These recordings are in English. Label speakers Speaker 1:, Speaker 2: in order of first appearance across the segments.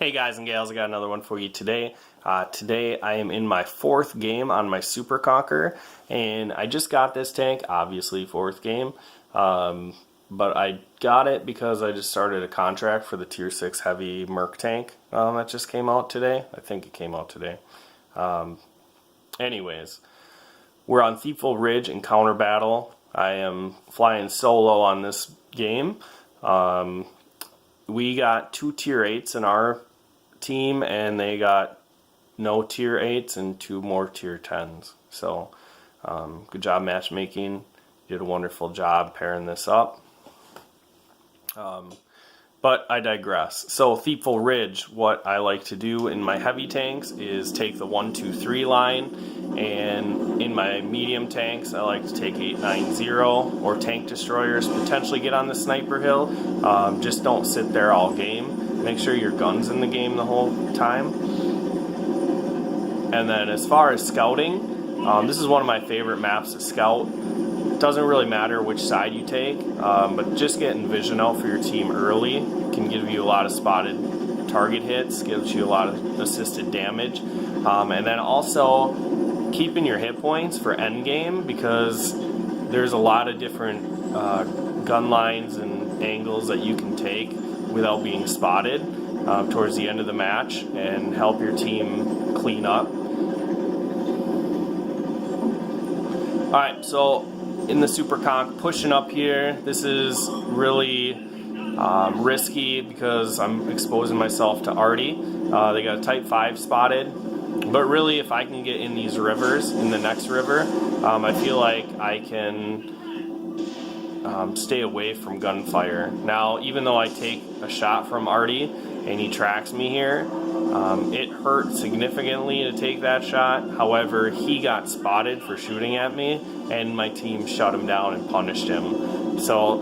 Speaker 1: Hey guys and gals, I got another one for you today. Today I am in my fourth game on my Super Conqueror, and I just got this tank, obviously fourth game, but I got it because I just started a contract for the Tier 6 Heavy Merc tank that just came out today. I think it came out today. Anyways, we're on Thieful Ridge in Counter Battle. I am flying solo on this game. We got 2 Tier 8s in our team, and they got no Tier 8s and 2 more Tier 10s. So, good job matchmaking. You did a wonderful job pairing this up. But I digress. So, Thieful Ridge, what I like to do in my heavy tanks is take the 1, 2, 3 line, and in my medium tanks, I like to take 890 or tank destroyers, potentially get on the sniper hill. Just don't sit there all game. Make sure your gun's in the game the whole time. And then as far as scouting, this is one of my favorite maps to scout. Doesn't really matter which side you take, but just getting vision out for your team early can give you a lot of spotted target hits, gives you a lot of assisted damage, and then also keeping your hit points for end game, because there's a lot of different gun lines and angles that you can take without being spotted towards the end of the match and help your team clean up. Alright, so in the Super Conk, pushing up here, this is really risky because I'm exposing myself to Artie. They got a Type 5 spotted, but really if I can get in these rivers, in the next river, I feel like I can stay away from gunfire. Now, even though I take a shot from Artie and he tracks me here, it hurt significantly to take that shot. However, he got spotted for shooting at me, and my team shut him down and punished him. So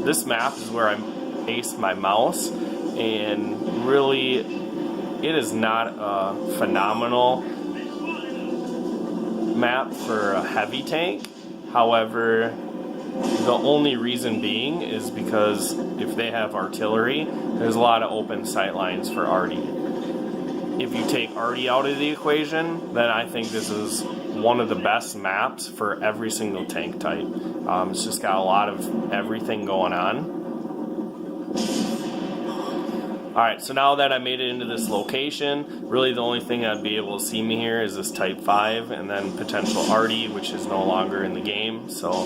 Speaker 1: this map is where I aced my mouse, and really it is not a phenomenal map for a heavy tank. However, the only reason being is because if they have artillery, there's a lot of open sight lines for Artie. If you take Artie out of the equation, then I think this is one of the best maps for every single tank type. It's just got a lot of everything going on. Alright, so now that I made it into this location, really the only thing I'd be able to see me here is this Type 5 and then potential Artie, which is no longer in the game. So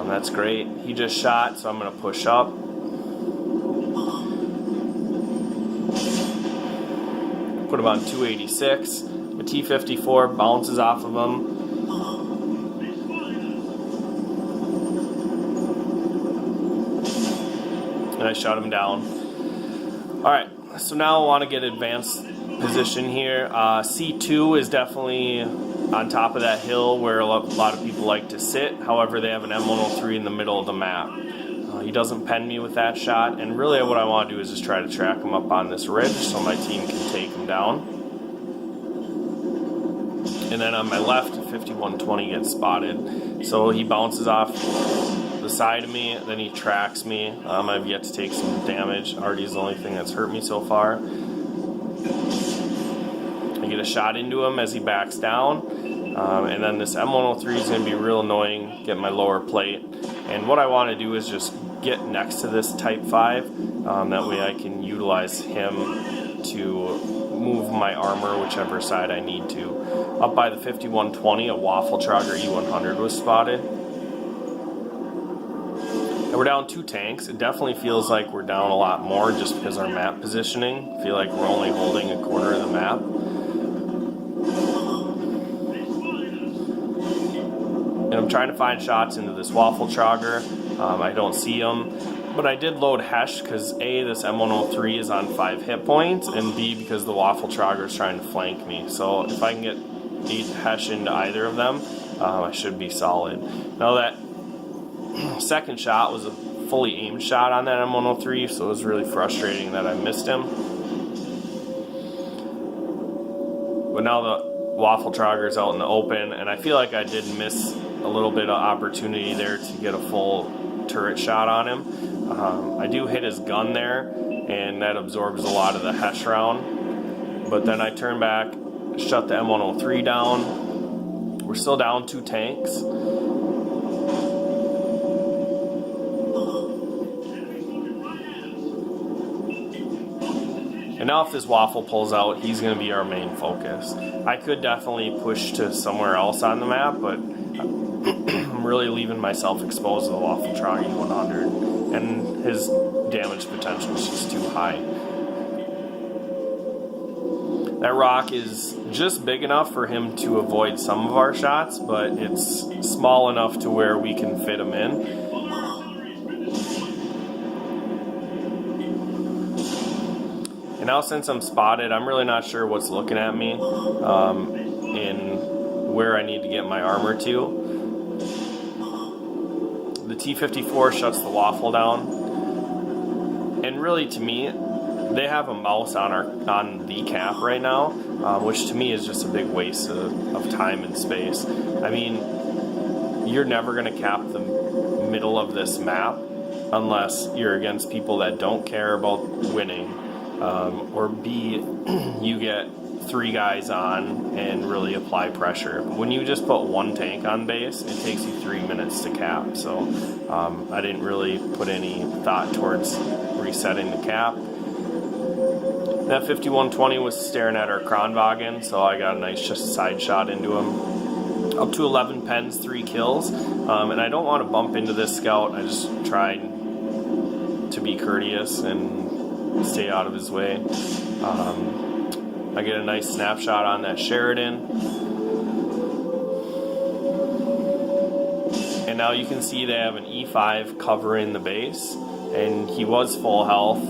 Speaker 1: that's great. He just shot, so I'm going to push up. Put him on 286. The T-54 bounces off of him. And I shot him down. Alright, so now I want to get advanced position here. C2 is definitely on top of that hill where a lot of people like to sit. However, they have an M103 in the middle of the map. He doesn't pen me with that shot, and really what I want to do is just try to track him up on this ridge so my team can take him down. And then on my left, 5120 gets spotted. So he bounces off the side of me, then he tracks me. I've yet to take some damage. Artie's the only thing that's hurt me so far. I get a shot into him as he backs down. And then this M103 is going to be real annoying, get my lower plate. And what I want to do is just get next to this Type 5. That way I can utilize him to move my armor whichever side I need to. Up by the 5120, a Waffle Trogger E100 was spotted. And we're down 2 tanks. It definitely feels like we're down a lot more just because our map positioning. I feel like we're only holding a quarter of the map. And I'm trying to find shots into this Waffle Trogger. I don't see them. But I did load Hesh because A, this M103 is on 5 hit points, and B, because the Waffle Trogger is trying to flank me. So if I can get 8 Hesh into either of them, I should be solid. Now that second shot was a fully aimed shot on that M103, so it was really frustrating that I missed him. But now the Waffle Trogger is out in the open, and I feel like I did miss a little bit of opportunity there to get a full turret shot on him. I do hit his gun there, and that absorbs a lot of the Hesh round. But then I turn back, shut the M103 down. We're still down 2 tanks. And now if this waffle pulls out, he's going to be our main focus. I could definitely push to somewhere else on the map, but I'm really leaving myself exposed to the Waffle Troggy 100, and his damage potential is just too high. That rock is just big enough for him to avoid some of our shots, but it's small enough to where we can fit him in. And now since I'm spotted, I'm really not sure what's looking at me and where I need to get my armor to. The T-54 shuts the waffle down. And really, to me, they have a mouse on the cap right now, which to me is just a big waste of time and space. I mean, you're never going to cap the middle of this map unless you're against people that don't care about winning. Or B, you get 3 guys on and really apply pressure. When you just put 1 tank on base, it takes you 3 minutes to cap. So I didn't really put any thought towards resetting the cap. That 5120 was staring at our Kronwagen, so I got a nice just side shot into him. Up to 11 pens, 3 kills. And I don't want to bump into this scout. I just tried to be courteous and stay out of his way. I get a nice snapshot on that Sheridan. And now you can see they have an E5 covering the base, and he was full health.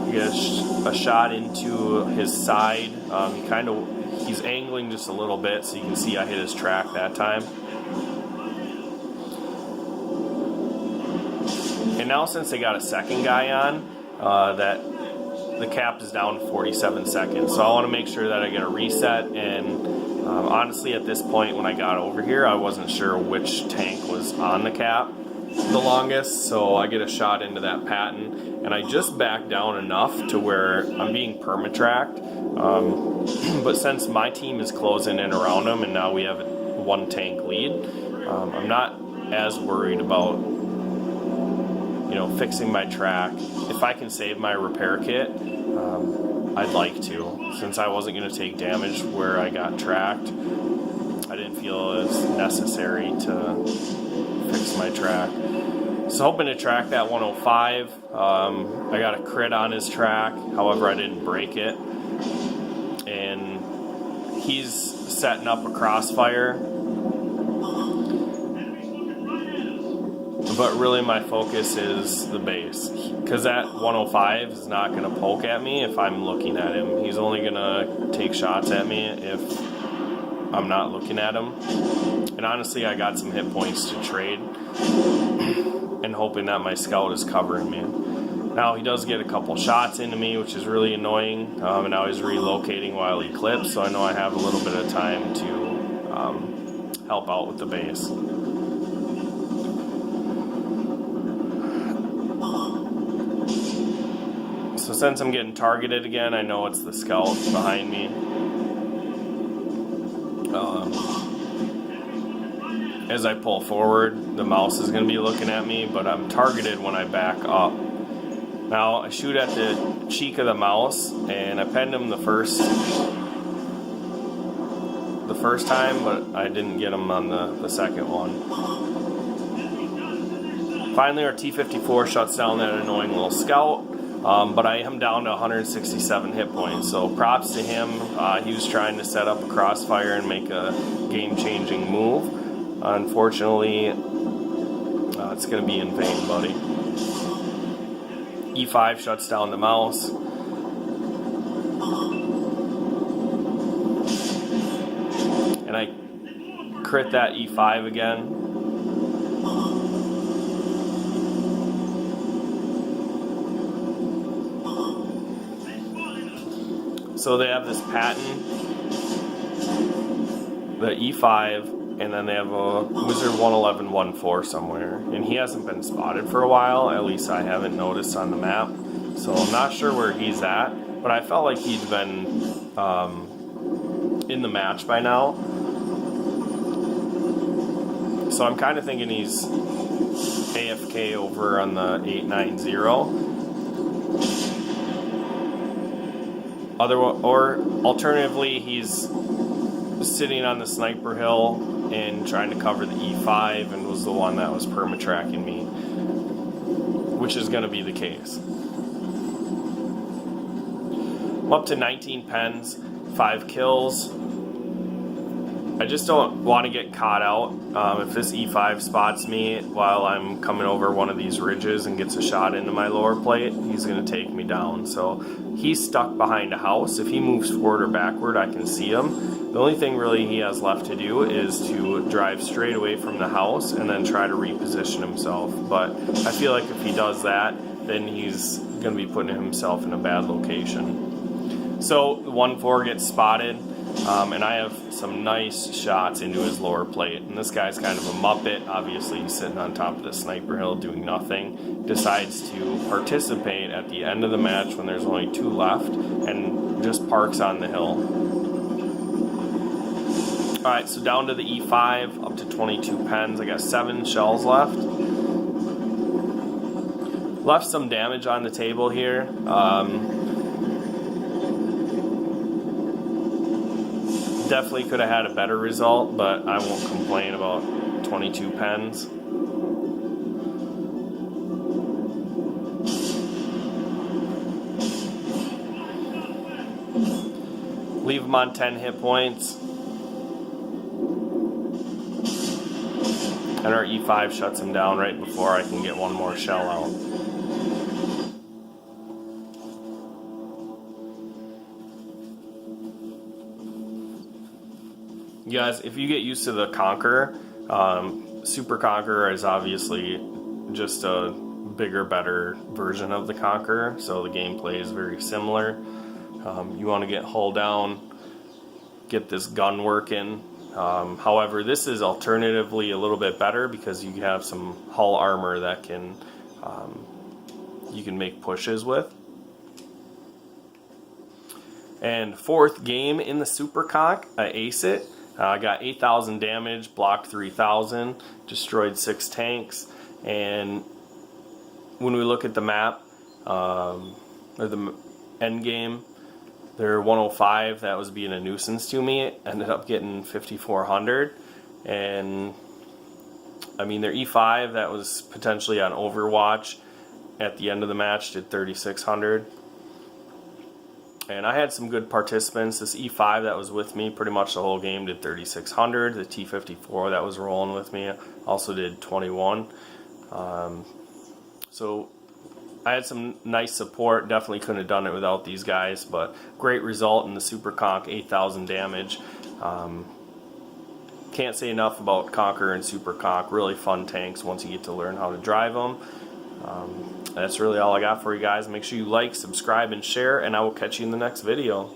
Speaker 1: You get a shot into his side. He's angling just a little bit, so you can see I hit his track that time. And now since they got a second guy on, the cap is down to 47 seconds, so I want to make sure that I get a reset. And honestly, at this point when I got over here, I wasn't sure which tank was on the cap the longest, so I get a shot into that Patton, and I just backed down enough to where I'm being permatracked. But since my team is closing in around him and now we have a 1 tank lead, I'm not as worried about fixing my track. If I can save my repair kit, I'd like to. Since I wasn't going to take damage where I got tracked, I didn't feel it was necessary to fix my track. So hoping to track that 105. I got a crit on his track, however I didn't break it. And he's setting up a crossfire. But really my focus is the base, because that 105 is not going to poke at me if I'm looking at him. He's only going to take shots at me if I'm not looking at him. And honestly, I got some hit points to trade and hoping that my scout is covering me. Now he does get a couple shots into me, which is really annoying, and now he's relocating while he clips, so I know I have a little bit of time to help out with the base. So since I'm getting targeted again, I know it's the scout behind me. As I pull forward, the mouse is going to be looking at me, but I'm targeted when I back up. Now I shoot at the cheek of the mouse, and I penned him the first time, but I didn't get him on the second one. Finally, our T-54 shuts down that annoying little scout. But I am down to 167 hit points, so props to him. He was trying to set up a crossfire and make a game-changing move. Unfortunately, it's going to be in vain, buddy. E5 shuts down the mouse. And I crit that E5 again. So they have this Patton, the E5, and then they have a Wizard 111-14 somewhere. And he hasn't been spotted for a while, at least I haven't noticed on the map. So I'm not sure where he's at, but I felt like he'd been in the match by now. So I'm kind of thinking he's AFK over on the 890. Or alternatively, he's sitting on the sniper hill and trying to cover the E5 and was the one that was perma-tracking me, which is going to be the case. I'm up to 19 pens, 5 kills. I just don't want to get caught out. If this E5 spots me while I'm coming over one of these ridges and gets a shot into my lower plate, he's going to take me down. So he's stuck behind a house. If he moves forward or backward, I can see him. The only thing really he has left to do is to drive straight away from the house and then try to reposition himself. But I feel like if he does that, then he's going to be putting himself in a bad location. So 1-4 gets spotted. And I have some nice shots into his lower plate. And this guy's kind of a muppet. Obviously, he's sitting on top of the sniper hill doing nothing. Decides to participate at the end of the match when there's only 2 left and just parks on the hill. Alright, so down to the E5, up to 22 pens. I got 7 shells left. Left some damage on the table here. Definitely could have had a better result, but I won't complain about 22 pens. Leave him on 10 hit points. And our E5 shuts him down right before I can get one more shell out. You guys, if you get used to the Conqueror, Super Conqueror is obviously just a bigger, better version of the Conqueror, so the gameplay is very similar. You want to get hull down, get this gun working. However, this is alternatively a little bit better because you have some hull armor that can you can make pushes with. And 4th game in the Super Conq, I ace it. I got 8,000 damage, blocked 3,000, destroyed 6 tanks, and when we look at the map, or the end game, their 105 that was being a nuisance to me ended up getting 5,400, and I mean their E5 that was potentially on Overwatch at the end of the match did 3,600. And I had some good participants. This E5 that was with me pretty much the whole game did 3,600. The T54 that was rolling with me also did 21. So I had some nice support. Definitely couldn't have done it without these guys, but great result in the Super Conq, 8,000 damage. Can't say enough about Conqueror and Super Conq. Really fun tanks once you get to learn how to drive them. That's really all I got for you guys. Make sure you like, subscribe, and share, and I will catch you in the next video.